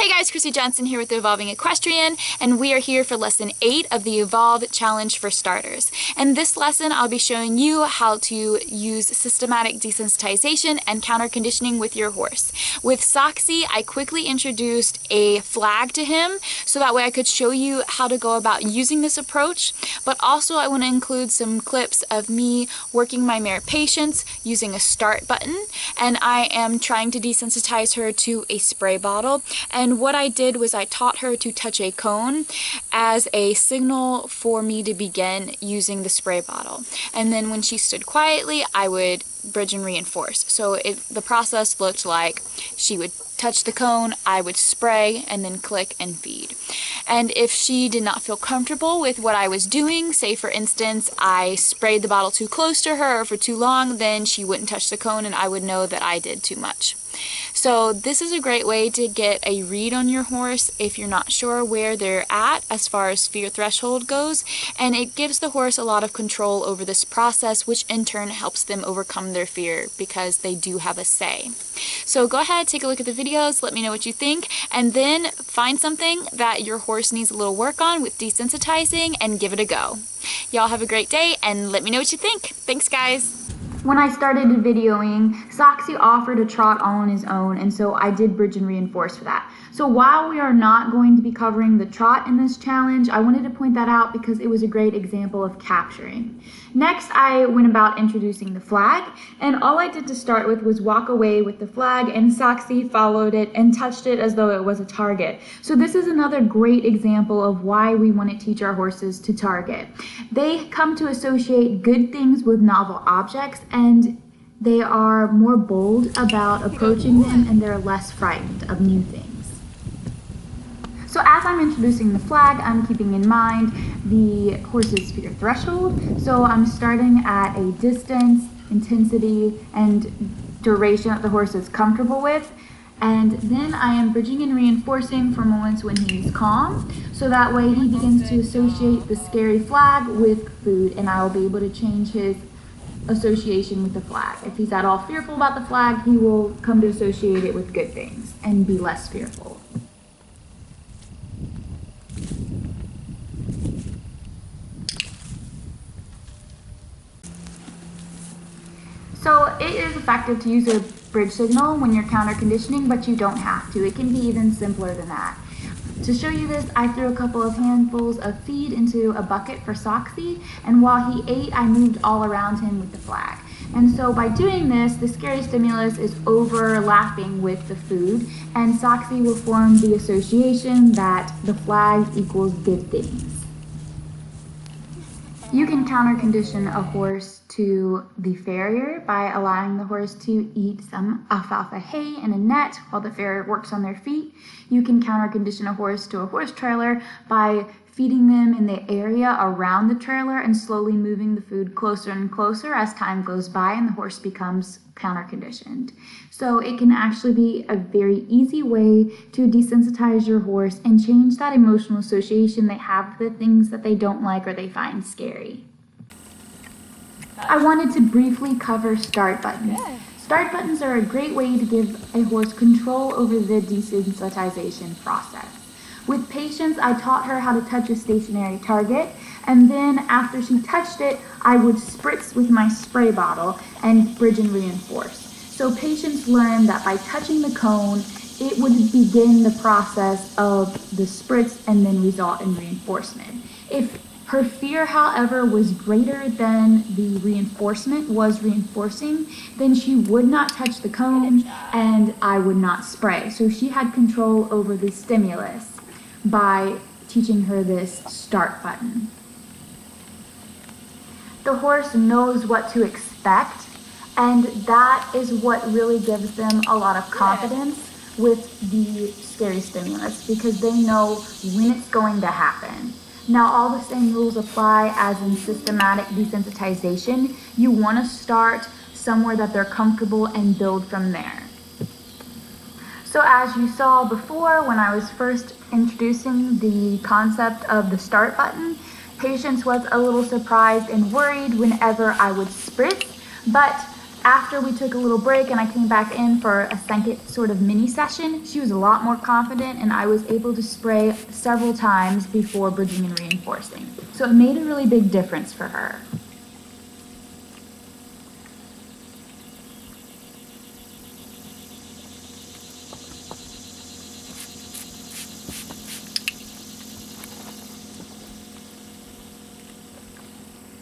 Hey guys, Chrissy Johnson here with the Evolving Equestrian, and we are here for lesson 8 of the Evolve Challenge for Starters. In this lesson, I'll be showing you how to use systematic desensitization and counter conditioning with your horse. With Soxy, I quickly introduced a flag to him, so that way I could show you how to go about using this approach, but also I want to include some clips of me working my mare Patience using a start button, and I am trying to desensitize her to a spray bottle. And what I did was I taught her to touch a cone as a signal for me to begin using the spray bottle. And then when she stood quietly, I would bridge and reinforce. So the process looked like she would touch the cone, I would spray, and then click and feed. And if she did not feel comfortable with what I was doing, say for instance I sprayed the bottle too close to her or for too long, then she wouldn't touch the cone and I would know that I did too much. So this is a great way to get a read on your horse if you're not sure where they're at as far as fear threshold goes, and it gives the horse a lot of control over this process, which in turn helps them overcome their fear because they do have a say. So go ahead, take a look at the videos, let me know what you think, and then find something that your horse needs a little work on with desensitizing and give it a go. Y'all have a great day and let me know what you think. Thanks guys! When I started videoing, Soxy offered a trot all on his own, and so I did bridge and reinforce for that. So while we are not going to be covering the trot in this challenge, I wanted to point that out because it was a great example of capturing. Next, I went about introducing the flag, and all I did to start with was walk away with the flag, and Soxy followed it and touched it as though it was a target. So this is another great example of why we want to teach our horses to target. They come to associate good things with novel objects, and they are more bold about approaching them, and they're less frightened of new things. So as I'm introducing the flag, I'm keeping in mind the horse's fear threshold. So I'm starting at a distance, intensity, and duration that the horse is comfortable with. And then I am bridging and reinforcing for moments when he's calm. So that way he begins to associate the scary flag with food, and I will be able to change his association with the flag. If he's at all fearful about the flag, he will come to associate it with good things and be less fearful. So it is effective to use a bridge signal when you're counter conditioning, but you don't have to. It can be even simpler than that. To show you this, I threw a couple of handfuls of feed into a bucket for Soxy, and while he ate, I moved all around him with the flag. And so by doing this, the scary stimulus is overlapping with the food, and Soxy will form the association that the flag equals good things. You can counter condition a horse to the farrier by allowing the horse to eat some alfalfa hay in a net while the farrier works on their feet. You can counter condition a horse to a horse trailer by feeding them in the area around the trailer and slowly moving the food closer and closer as time goes by and the horse becomes counter conditioned. So it can actually be a very easy way to desensitize your horse and change that emotional association they have with the things that they don't like or they find scary. I wanted to briefly cover start buttons. Start buttons are a great way to give a horse control over the desensitization process. With Patience, I taught her how to touch a stationary target, and then after she touched it, I would spritz with my spray bottle and bridge and reinforce. So Patience learned that by touching the cone, it would begin the process of the spritz and then result in reinforcement. If her fear, however, was greater than the reinforcement was reinforcing, then she would not touch the cone and I would not spray. So she had control over the stimulus by teaching her this start button. The horse knows what to expect, and that is what really gives them a lot of confidence with the scary stimulus because they know when it's going to happen. Now, all the same rules apply as in systematic desensitization. You want to start somewhere that they're comfortable and build from there. So as you saw before when I was first introducing the concept of the start button, Patience was a little surprised and worried whenever I would spritz, but after we took a little break and I came back in for a second sort of mini session, she was a lot more confident and I was able to spray several times before bridging and reinforcing. So it made a really big difference for her.